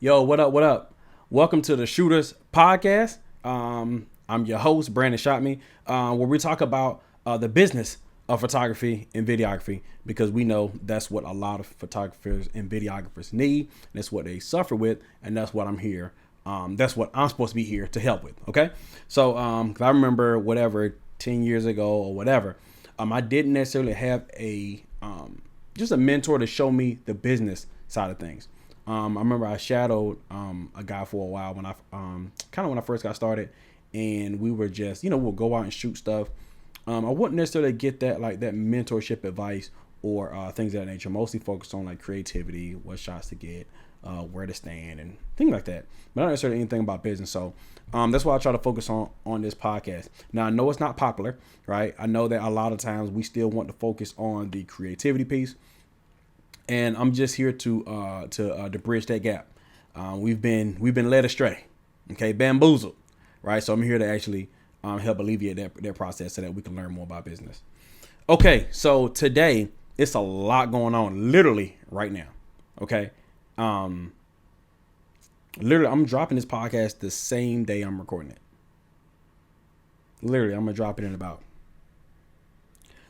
Yo, what up? What up? Welcome to the Shooters Podcast. I'm your host, Brandon Shot Me, where we talk about the business of photography and videography because we know that's what a lot of photographers and videographers need. And that's what they suffer with, and that's what I'm here. That's what I'm supposed to be here to help with. Okay, so 'cause I remember whatever 10 years ago or whatever, I didn't necessarily have a just a mentor to show me the business side of things. I remember I shadowed a guy for a while when I kind of when I first got started, and we were just we'll go out and shoot stuff. I wouldn't necessarily get that mentorship advice or things of that nature. Mostly focused on like creativity, what shots to get, where to stand, and things like that. But not necessarily anything about business. So that's why I try to focus on this podcast. Now I know it's not popular, right? I know that a lot of times we still want to focus on the creativity piece. And I'm just here to bridge that gap. We've been led astray, okay, bamboozled, right? So I'm here to actually help alleviate that process so that we can learn more about business. Okay, so today it's a lot going on, literally right now. Okay, literally I'm dropping this podcast the same day I'm recording it. Literally, I'm gonna drop it in about.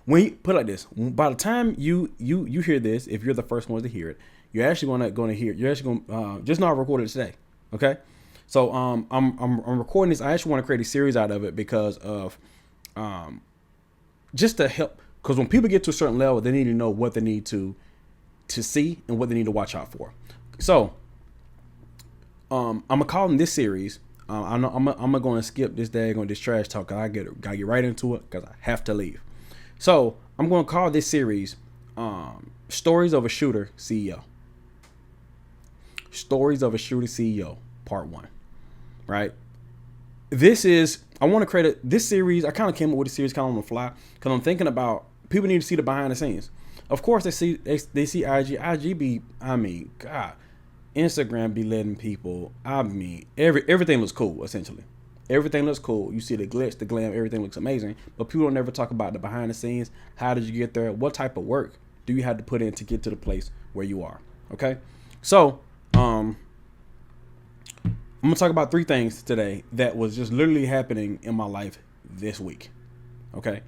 When you put it like this, by the time you hear this, if you're the first ones to hear it, you're actually gonna hear. You're actually gonna just know I recorded it today. Okay, so I'm recording this. I actually want to create a series out of it because of just to help. Because when people get to a certain level, they need to know what they need to see and what they need to watch out for. So I'm gonna call them this series. I'm going to skip this day on this trash talk. Gotta get right into it because I have to leave. So I'm going to call this series Stories of a Shooter CEO. Stories of a Shooter CEO, Part 1. Right? I want to create this series. I kind of came up with a series kind of on the fly because I'm thinking about people need to see the behind the scenes. Of course, they see IG be, God, Instagram be letting people, everything looks cool, essentially. Everything looks cool. You see the glitz, the glam, everything looks amazing. But people don't ever talk about the behind the scenes. How did you get there? What type of work do you have to put in to get to the place where you are? Okay. So I'm gonna talk about 3 things today that was just literally happening in my life this week. Okay.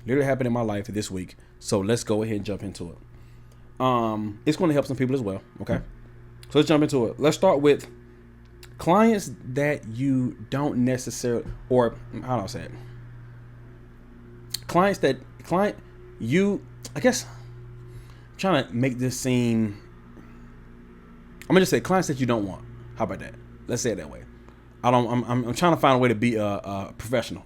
Literally happened in my life this week. So let's go ahead and jump into it. It's gonna help some people as well. Okay. So let's jump into it. Let's start with clients that you don't necessarily, or how do I say it? I guess, I'm trying to make this seem, I'm gonna just say clients that you don't want. How about that? Let's say it that way. I'm trying to find a way to be a professional.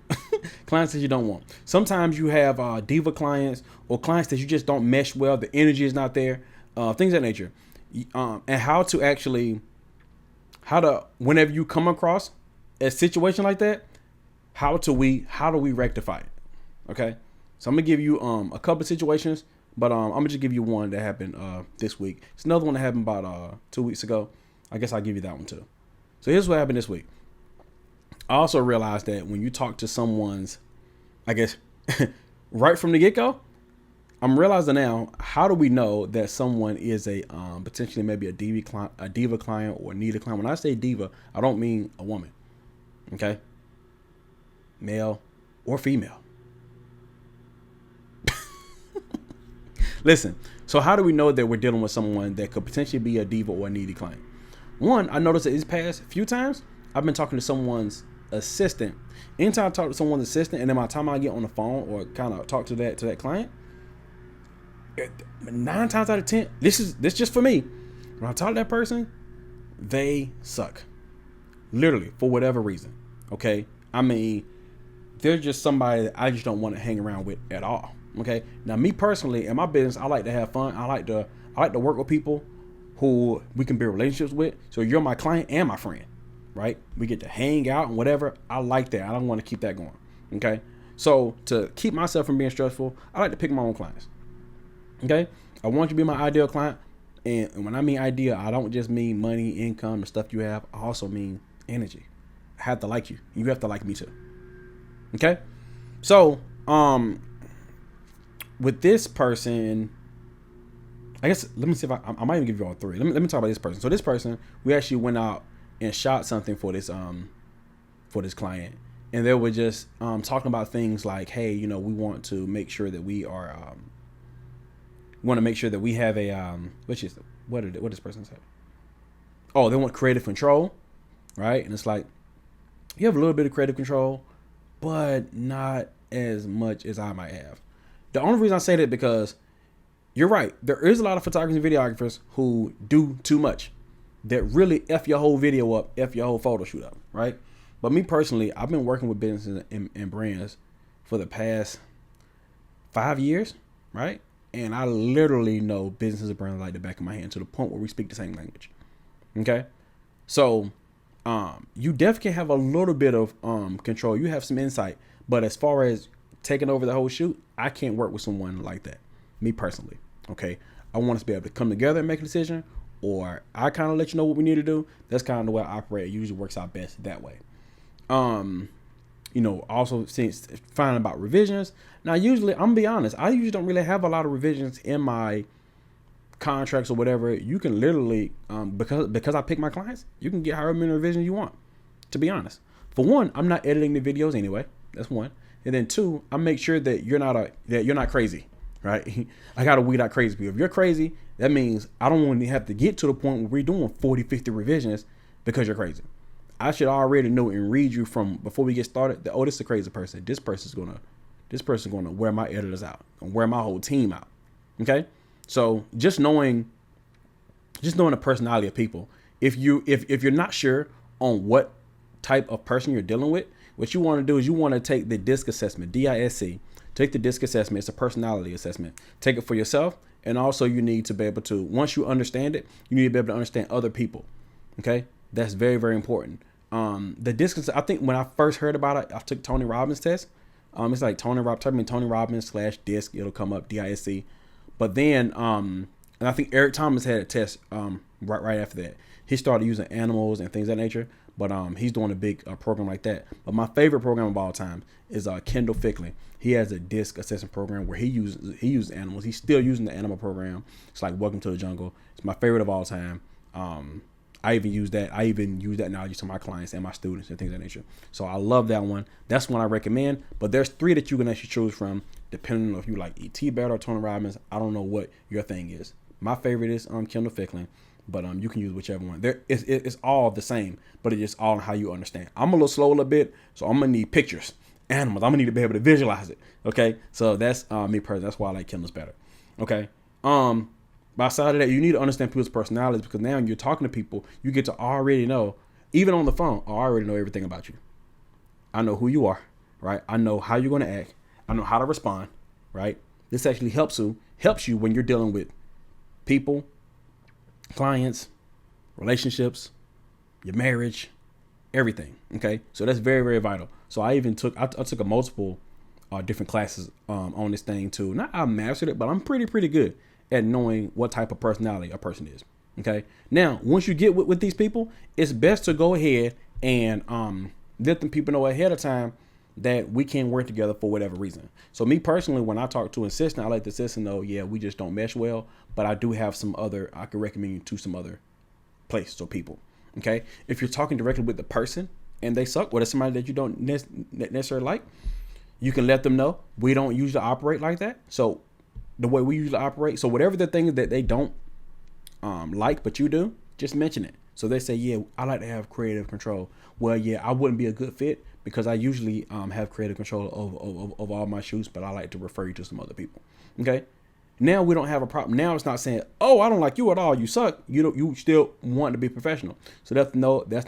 Clients that you don't want. Sometimes you have diva clients or clients that you just don't mesh well. The energy is not there. Things of that nature. And whenever you come across a situation like that, how do we rectify it? Okay. So I'm gonna give you a couple of situations, but I'm gonna just give you one that happened this week. It's another one that happened about 2 weeks ago. I guess I'll give you that one too. So here's what happened this week. I also realized that when you talk to someone's, I guess, right from the get-go, I'm realizing now, how do we know that someone is a potentially maybe a diva client or a needy client? When I say diva, I don't mean a woman. Okay? Male or female. Listen, so how do we know that we're dealing with someone that could potentially be a diva or a needy client? One, I noticed that these past few times, I've been talking to someone's assistant. Anytime I talk to someone's assistant, and then by the time I get on the phone or kind of talk to that client, 9 times out of 10, this just for me. When I talk to that person, they suck. Literally, for whatever reason. Okay? I mean, they're just somebody that I just don't want to hang around with at all. Okay? Now, me personally, in my business, I like to have fun. I like to work with people who we can build relationships with. So you're my client and my friend, right? We get to hang out and whatever. I like that. I don't want to keep that going. Okay? So to keep myself from being stressful, I like to pick my own clients. Okay, I want you to be my ideal client, and when I mean ideal, I don't just mean money, income, the stuff you have. I also mean energy. I have to like you. You have to like me too. Okay, so with this person, I guess let me see if I might even give you all three. Let me talk about this person. So this person, we actually went out and shot something for this client, and they were just talking about things like, hey, you know, we want to make sure that we are want to make sure that we have a what did this person say? Oh, they want creative control, right? And it's like, you have a little bit of creative control, but not as much as I might have. The only reason I say that because you're right. There is a lot of photographers and videographers who do too much, that really F your whole video up, F your whole photo shoot up, right? But me personally, I've been working with businesses and brands for the past 5 years, right? And I literally know businesses and brands like the back of my hand, to the point where we speak the same language. Okay? So you definitely can have a little bit of control. You have some insight. But as far as taking over the whole shoot, I can't work with someone like that. Me personally. Okay? I want us to be able to come together and make a decision, or I kind of let you know what we need to do. That's kind of the way I operate. It usually works out best that way. You know, also since finding about revisions. Now, usually, I'm gonna be honest, I usually don't really have a lot of revisions in my contracts or whatever. You can literally, because I pick my clients, you can get however many revisions you want. To be honest, for one, I'm not editing the videos anyway. That's one, and then two, I make sure that you're not crazy, right? I gotta weed out crazy people. If you're crazy, that means I don't want to have to get to the point where we're doing 40, 50 revisions because you're crazy. I should already know and read you from before we get started that, oh, this is a crazy person. This person's gonna wear my editors out, and wear my whole team out. Okay, so just knowing the personality of people. If you're not sure on what type of person you're dealing with, what you want to do is you want to take the DISC assessment, DISC. Take the DISC assessment. It's a personality assessment. Take it for yourself, and also you need to be able to, once you understand it, you need to be able to understand other people. Okay, that's very, very important. The DISC, I think when I first heard about it, I took Tony Robbins test. It's like Tony Robbins /DISC. It'll come up DISC. But then, and I think Eric Thomas had a test right after that. He started using animals and things of that nature. But he's doing a big program like that. But my favorite program of all time is Kendall Ficklin. He has a DISC assessment program where he uses animals. He's still using the animal program. It's like Welcome to the Jungle. It's my favorite of all time. I even use that. I even use that knowledge to my clients and my students and things of that nature. So I love that one. That's one I recommend. But there's 3 that you can actually choose from, depending on if you like E.T. better or Tony Robbins. I don't know what your thing is. My favorite is Kendall Ficklin, but you can use whichever one. It's all the same, but it's just all on how you understand. I'm a little slow a little bit, so I'm gonna need pictures, animals. I'm gonna need to be able to visualize it. Okay, so that's me personally. That's why I like Kendall's better. Okay. Outside of that, you need to understand people's personalities, because now you're talking to people, you get to already know, even on the phone, I already know everything about you. I know who you are, right? I know how you're going to act. I know how to respond, right? This actually helps you when you're dealing with people, clients, relationships, your marriage, everything. Okay, so that's very, very vital. So I even took a multiple different classes on this thing too. Not I mastered it, but I'm pretty good at knowing what type of personality a person is. Okay. Now, once you get with these people, it's best to go ahead and let them people know ahead of time that we can work together for whatever reason. So me personally, when I talk to an assistant, I like the assistant know, yeah, we just don't mesh well, but I do have I could recommend you to some other places or people. Okay. If you're talking directly with the person and they suck, or it's somebody that you don't necessarily like, you can let them know we don't usually operate like that. So the way we usually operate. So whatever the thing that they don't like, but you do, just mention it. So they say, yeah, I like to have creative control. Well, yeah, I wouldn't be a good fit because I usually have creative control of all my shoots, but I like to refer you to some other people. Okay. Now we don't have a problem. Now it's not saying, oh, I don't like you at all, you suck. You still want to be professional. So that's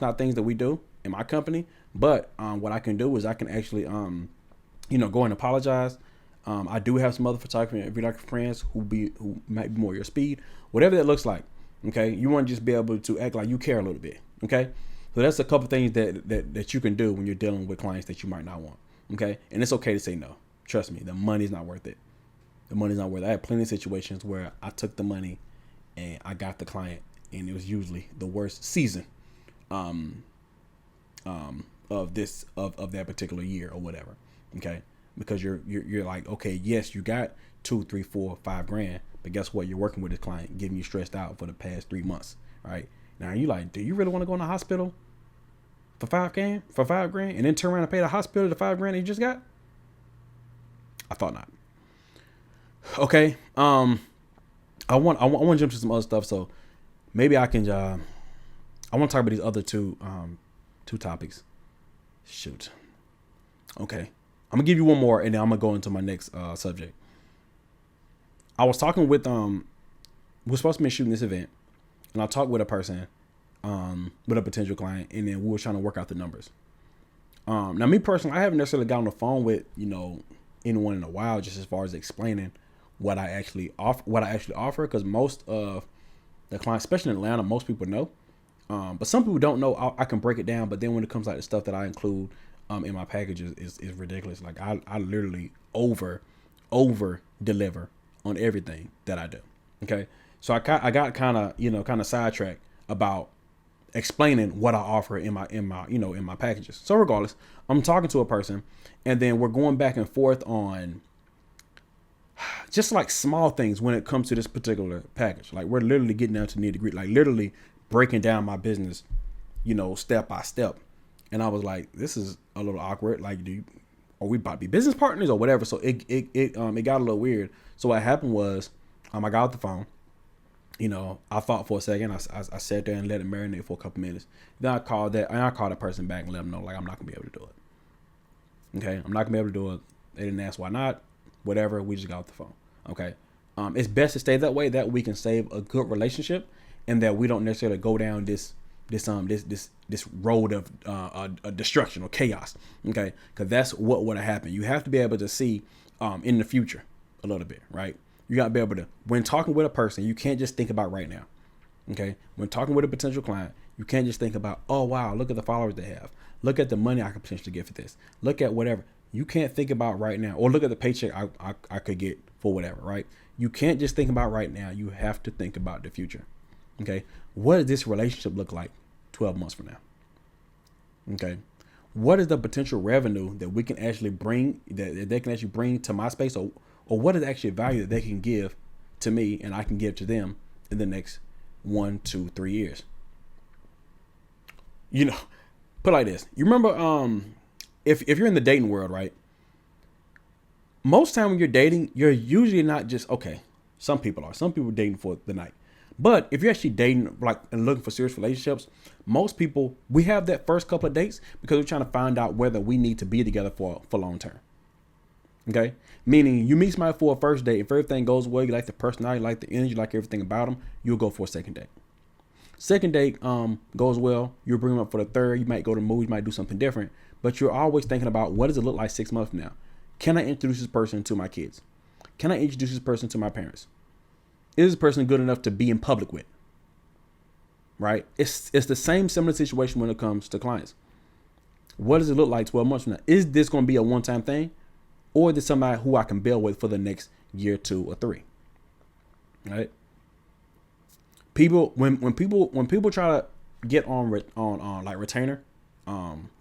not things that we do in my company. But what I can do is I can actually go and apologize. I do have some other photography and videography friends who might be more your speed, whatever that looks like. Okay, you want to just be able to act like you care a little bit. Okay, so that's a couple things that you can do when you're dealing with clients that you might not want. Okay, and it's okay to say no. Trust me, the money's not worth it. The money's not worth it. I had plenty of situations where I took the money and I got the client, and it was usually the worst season of that particular year or whatever. Okay. Because you're like, okay, yes, you got $2, $3, $4, $5 grand, But guess what? You're working with this client, getting you stressed out for the past 3 months, right? Now you like, do you really want to go in the hospital for $5,000, and then turn around and pay the hospital the $5,000 you just got? I thought not. Okay. I want to jump to some other stuff. So maybe I can. I want to talk about these other two topics. Shoot. Okay. I'm gonna give you one more, and then I'm gonna go into my next subject. I was talking with we're supposed to be shooting this event, and I talked with a person, with a potential client, and then we were trying to work out the numbers. Now me personally, I haven't necessarily got on the phone with anyone in a while, just as far as explaining what I actually offer, because most of the clients, especially in Atlanta, most people know, but some people don't know. I can break it down, but then when it comes to the stuff that I include in my packages is ridiculous. Like I literally over deliver on everything that I do. Okay, so I got kind of sidetracked about explaining what I offer in my packages. So regardless, I'm talking to a person, and then we're going back and forth on just like small things when it comes to this particular package. Like we're literally getting down to nitty gritty, like literally breaking down my business, step by step. And I was like, this is a little awkward. Like, are we about to be business partners or whatever? So it got a little weird. So what happened was, I got off the phone. I thought for a second. I sat there and let it marinate for a couple minutes. Then I called that person back and let them know, like, I'm not gonna be able to do it. Okay, I'm not gonna be able to do it. They didn't ask why not. Whatever. We just got off the phone. Okay. It's best to stay that way. That we can save a good relationship, and that we don't necessarily go down this road of destruction or chaos. Okay, because that's what would have happened. You have to be able to see in the future a little bit, right? You got to be able to, when talking with a person, you can't just think about right now. Okay, when talking with a potential client, you can't just think about, oh wow, look at the followers they have, look at the money I could potentially get for this, look at whatever. You can't think about right now, or look at the paycheck I could get for whatever, right? You can't just think about right now. You have to think about the future. Okay, what does this relationship look like 12 months from now? Okay, what is the potential revenue that we can actually bring, that they can actually bring to my space, or what is actually value that they can give to me and I can give to them in the next 1, 2, 3 years? Put it like this. You remember, if you're in the dating world, right? Most time when you're dating, you're usually not just, okay, some people dating for the night. But if you're actually dating, like, and looking for serious relationships, most people, we have that first couple of dates because we're trying to find out whether we need to be together for long term. Okay, meaning you meet somebody for a first date. If everything goes well, you like the personality, you like the energy, you like everything about them, you'll go for a second date. Second date goes well, you'll bring them up for the third. You might go to the movies, you might do something different, but you're always thinking about, what does it look like 6 months from now? Can I introduce this person to my kids? Can I introduce this person to my parents? Is this person good enough to be in public with? Right? It's the same similar situation when it comes to clients. What does it look like 12 months from now? Is this going to be a one-time thing? Or is this somebody who I can build with for the next year, 2 or 3? Right? People, when people try to get on like retainer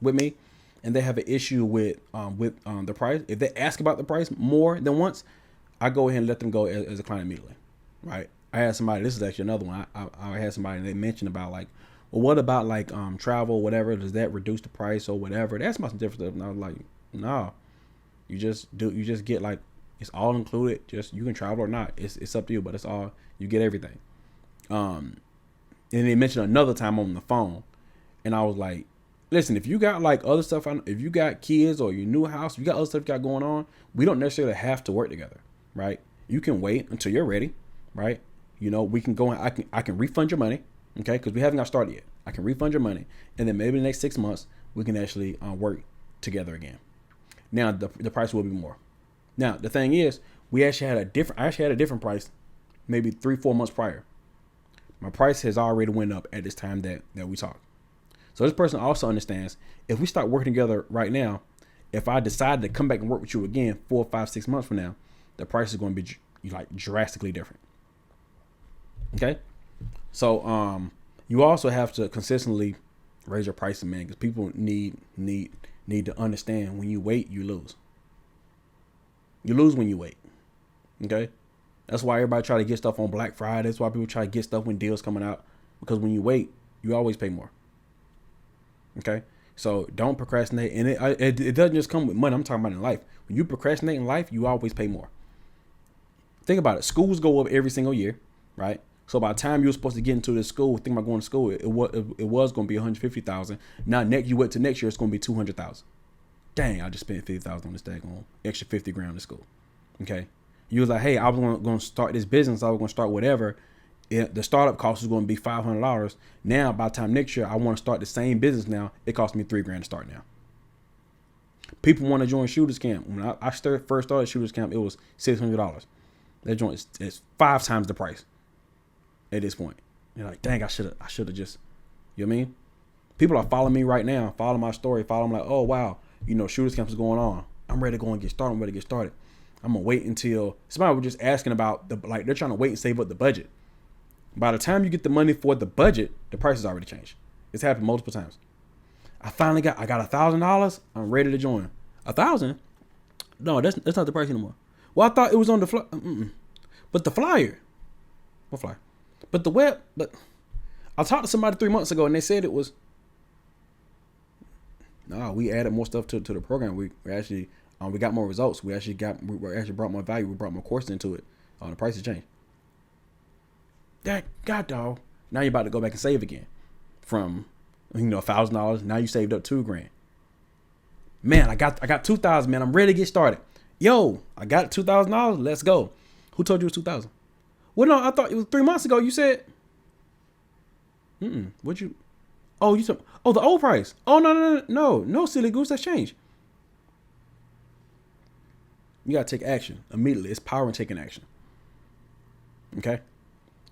with me, and they have an issue with the price, if they ask about the price more than once, I go ahead and let them go as a client immediately. Right? I had somebody, this is actually another one. I had somebody, and they mentioned about, like, well, what about like travel, whatever? Does that reduce the price or whatever? They asked about some different stuff, and I was like, no. You just get, like, it's all included. Just, you can travel or not. It's up to you, but it's all, you get everything. And they mentioned another time on the phone, and I was like, listen, if you got like other stuff, if you got kids or your new house, you got other stuff you got going on, we don't necessarily have to work together, right? You can wait until you're ready, right? We can go and I can refund your money, okay? Because we haven't got started yet. I can refund your money, and then maybe the next 6 months we can actually work together again. Now the price will be more. Now the thing is, I actually had a different price, maybe 3-4 months prior. My price has already went up at this time that we talk. So this person also understands, if we start working together right now, if I decide to come back and work with you again 4, 5, 6 months from now, the price is going to be like drastically different. Okay, so you also have to consistently raise your pricing, man, because people need to understand, when you wait, you lose. You lose when you wait. Okay, That's why everybody try to get stuff on Black Friday. That's why people try to get stuff when deals coming out. Because when you wait, you always pay more. Okay? So don't procrastinate. And it doesn't just come with money. I'm talking about in life. When you procrastinate in life, you always pay more. Think about it. Schools go up every single year, right? So by the time you were supposed to get into this school, think about going to school, it was going to be $150,000. Now you wait to next year, it's going to be $200,000. Dang, I just spent $50,000 on this daggone extra $50,000 to school. Okay, you was like, hey, I was going to start this business. I was going to start whatever. The startup cost is going to be $500. Now, by the time next year, I want to start the same business. Now it cost me $3,000 to start. Now, people want to join Shooters Camp. When I first started Shooters Camp, it was $600. That joint is 5 times the price. At this point, you're like, dang, I should have just, you know what I mean? People are following me right now, following my story, following like, oh wow, Shooters Camp is going on. I'm ready to go and get started. I'm ready to get started. I'm gonna wait until somebody was just asking about they're trying to wait and save up the budget. By the time you get the money for the budget, the price has already changed. It's happened multiple times. I got $1,000. I'm ready to join. 1,000? No, that's not the price anymore. Well, I thought it was on the flyer. But the flyer. What flyer? But the web, but I talked to somebody 3 months ago and they said it was, we added more stuff to the program. We actually, we got more results. We actually brought more value. We brought more course into it. The price has changed. That God dog. Now you're about to go back and save again from, $1,000. Now you saved up $2,000. Man, I got $2,000, man. I'm ready to get started. Yo, I got $2,000. Let's go. Who told you it was $2,000? Well, no, I thought it was 3 months ago. You said, what'd you? Oh, you said, the old price. Oh, no, silly goose, that's changed. You gotta take action immediately. It's power in taking action. Okay,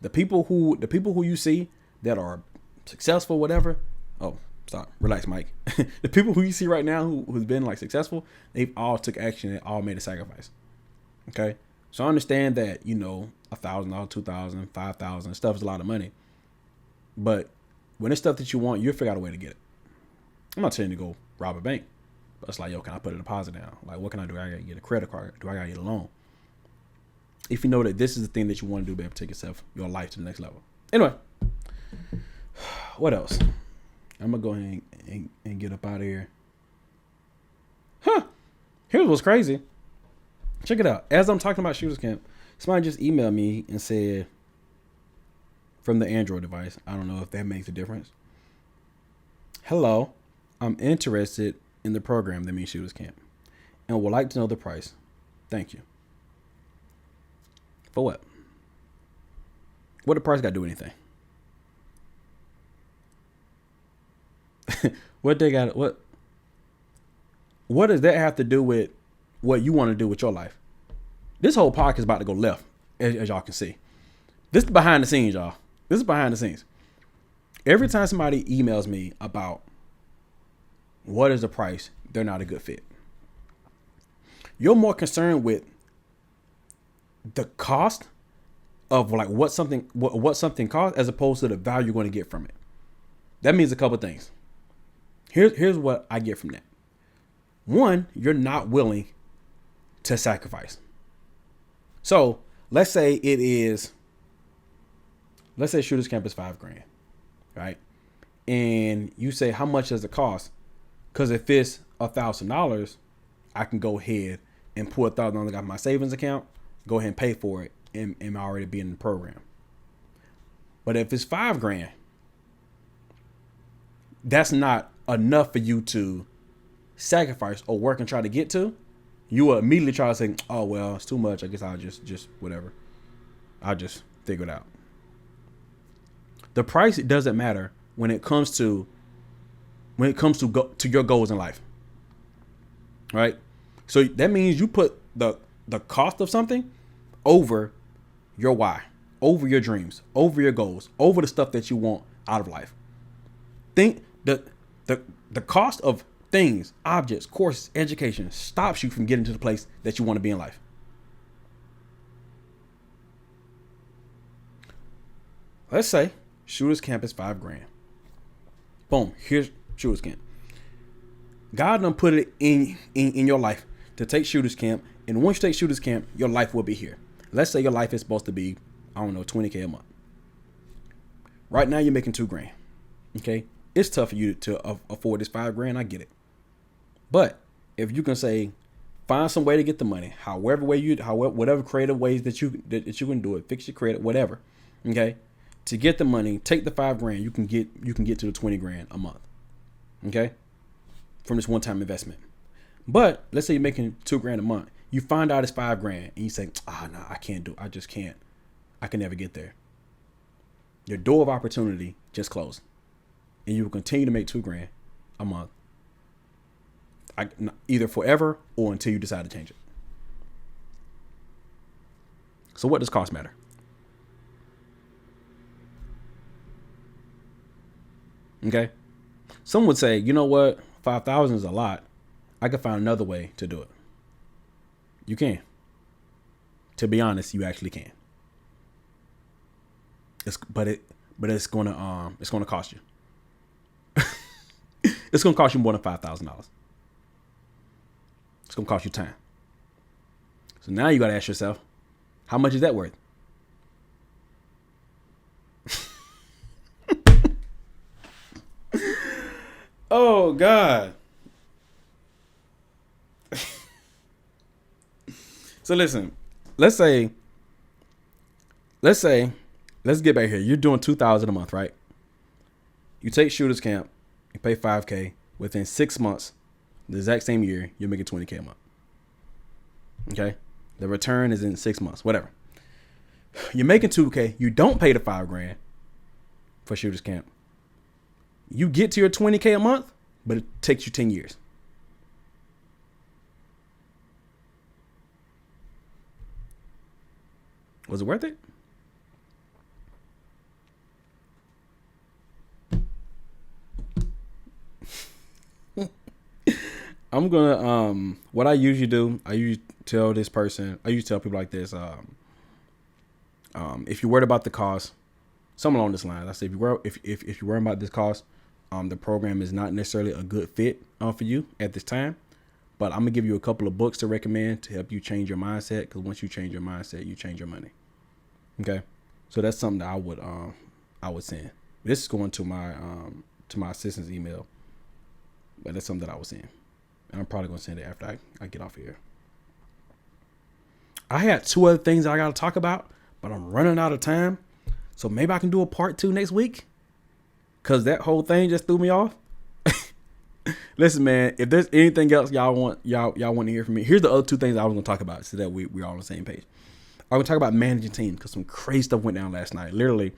the people who you see that are successful, whatever. Oh, stop, relax, Mike. The people who you see right now who's been like successful, they've all took action. They all made a sacrifice. Okay. So I understand that, $1,000, $2,000, $5,000 stuff is a lot of money. But when it's stuff that you want, you'll figure out a way to get it. I'm not telling you to go rob a bank. But it's like, yo, can I put a deposit down? Like, what can I do? I gotta get a credit card. Do I gotta get a loan? If you know that this is the thing that you want to do, be able to take your life to the next level. Anyway, what else? I'm gonna go ahead and get up out of here. Here's what's crazy. Check it out. As I'm talking about Shooters Camp, somebody just emailed me and said, from the Android device, I don't know if that makes a difference. Hello, I'm interested in the program that means Shooters Camp and would like to know the price. Thank you. For what? What the price got to do anything? What does that have to do with what you want to do with your life? This whole podcast is about to go left, as y'all can see. This is behind the scenes, y'all. This is behind the scenes. Every time somebody emails me about what is the price, they're not a good fit. You're more concerned with the cost of like what something costs as opposed to the value you're going to get from it. That means a couple of things. Here's what I get from that. One, you're not willing to sacrifice. So let's say Shooters Camp is $5,000, right? And you say, how much does it cost? Because if it's $1,000, I can go ahead and pull $1,000 out of my savings account, go ahead and pay for it, and already be in the program. But if it's $5,000, that's not enough for you to sacrifice or work and try to get to. You will immediately try to say, oh, well, it's too much. I guess I'll just whatever. I'll just figure it out. The price, it doesn't matter when it comes to your goals in life. Right? So that means you put the cost of something over your why, over your dreams, over your goals, over the stuff that you want out of life. Think the cost of things, objects, courses, education stops you from getting to the place that you want to be in life. Let's say Shooters Camp is $5,000. Boom, here's Shooters Camp. God done put it in your life to take Shooters Camp, and once you take Shooters Camp, your life will be here. Let's say your life is supposed to be, I don't know, 20K a month. Right now you're making $2,000. Okay. It's tough for you to afford this $5,000. I get it. But if you can say, find some way to get the money, whatever creative ways that you can do it, fix your credit, whatever. Okay. To get the money, take the $5,000, you can get to the $20,000 a month. Okay. From this one-time investment. But let's say you're making $2,000 a month. You find out it's $5,000 and you say, no, I can't do it. I just can't. I can never get there. Your door of opportunity just closed. And you will continue to make $2,000 a month. Either forever or until you decide to change it. So what does cost matter? Okay. Some would say, you know what? 5,000 is a lot. I could find another way to do it. You can. To be honest, you actually can. But it's gonna cost you. It's gonna cost you more than $5,000. It's gonna cost you time. So now you gotta ask yourself, how much is that worth? Oh God. So listen, let's get back here. You're doing $2,000 a month, right? You take Shooters Camp, you pay $5,000. Within 6 months, the exact same year, you're making $20,000 a month. Okay? The return is in 6 months, whatever. You're making $2,000. You don't pay the $5,000 for Shooters Camp. You get to your $20,000 a month, but it takes you 10 years. Was it worth it? I'm gonna what I usually do, I usually tell people like this, if you're worried about the cost, something along this line. I say if you're worried about this cost, the program is not necessarily a good fit for you at this time. But I'm gonna give you a couple of books to recommend to help you change your mindset, because once you change your mindset, you change your money. Okay, so that's something that I would send. This is going to my assistant's email, but that's something that I was saying, and I'm probably gonna send it after I get off here. I had 2 other things I gotta talk about, but I'm running out of time, so maybe I can do a part 2 next week, cause that whole thing just threw me off. Listen, man, if there's anything else y'all want to hear from me, here's the other 2 things I was gonna talk about, so that we're all on the same page. I'm gonna talk about managing teams, because some crazy stuff went down last night. Literally,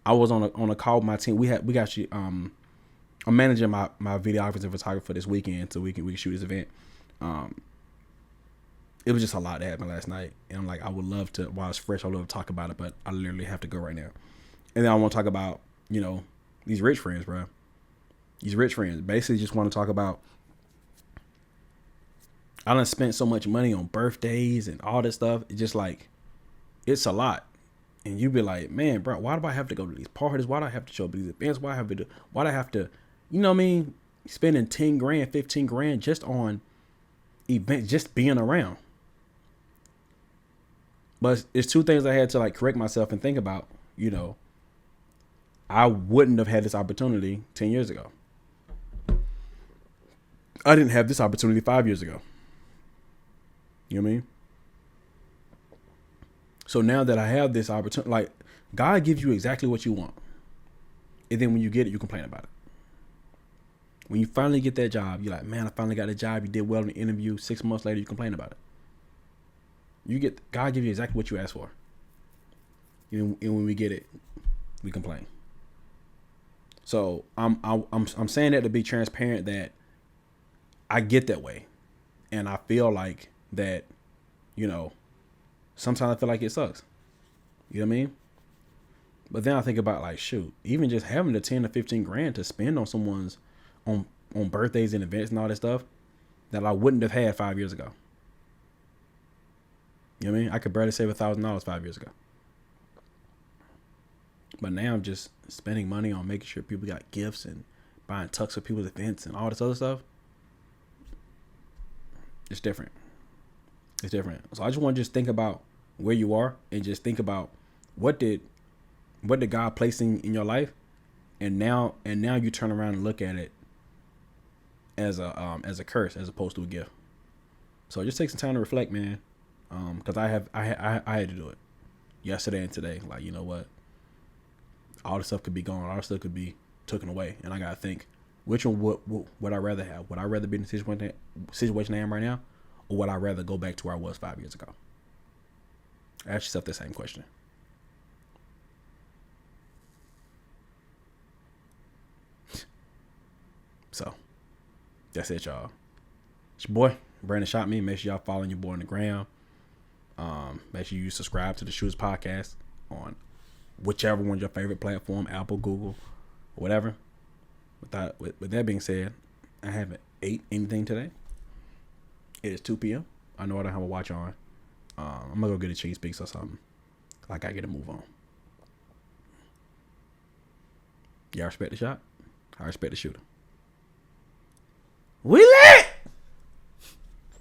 I was on a call with my team. I'm managing my videographers and photographer this weekend, so we can shoot this event. It was just a lot that happened last night, and I'm like, I would love to, while it's fresh, I would love to talk about it, but I literally have to go right now. And then I want to talk about, these rich friends, bro. These rich friends basically just want to talk about, I done spent so much money on birthdays and all this stuff. It's just like, it's a lot. And you be like, man, bro, why do I have to go to these parties? Why do I have to show up at these events? Why do I have to, spending $10,000, $15,000 just on events, just being around. But it's 2 things I had to correct myself and think about. I wouldn't have had this opportunity 10 years ago. I didn't have this opportunity 5 years ago. You know what I mean? So now that I have this opportunity, God gives you exactly what you want. And then when you get it, you complain about it. When you finally get that job, you're like, man, I finally got a job. You did well in the interview. 6 months later, you complain about it. God gives you exactly what you asked for. And when we get it, we complain. So I'm saying that to be transparent, that I get that way. And I feel like that, sometimes I feel like it sucks. You know what I mean? But then I think about shoot, even just having the 10 to 15 grand to spend on someone's on birthdays and events and all that stuff that I wouldn't have had 5 years ago. You know what I mean? I could barely save $1,000 5 years ago. But now I'm just spending money on making sure people got gifts and buying tux for people's events and all this other stuff. It's different. It's different. So I just want to think about where you are and just think about what did God place in your life, and now you turn around and look at it as a curse as opposed to a gift. So just take some time to reflect, man. Because I had to do it yesterday and today. Like, you know what? All the stuff could be gone. All the stuff could be taken away, and I gotta think, which one would I rather have? Would I rather be in the situation I am right now, or would I rather go back to where I was 5 years ago? Ask yourself the same question. So that's it, y'all. It's your boy Brandon Shot Me. Make sure y'all following your boy on the gram. Make sure you subscribe to the Shooters Podcast on whichever one's your favorite platform, Apple, Google, whatever. With that being said, I haven't ate anything today. It is 2 p.m. I know I don't have a watch on. I'm gonna go get a cheese pizza or something. I gotta get a move on. Y'all respect the shot? I respect the shooter. We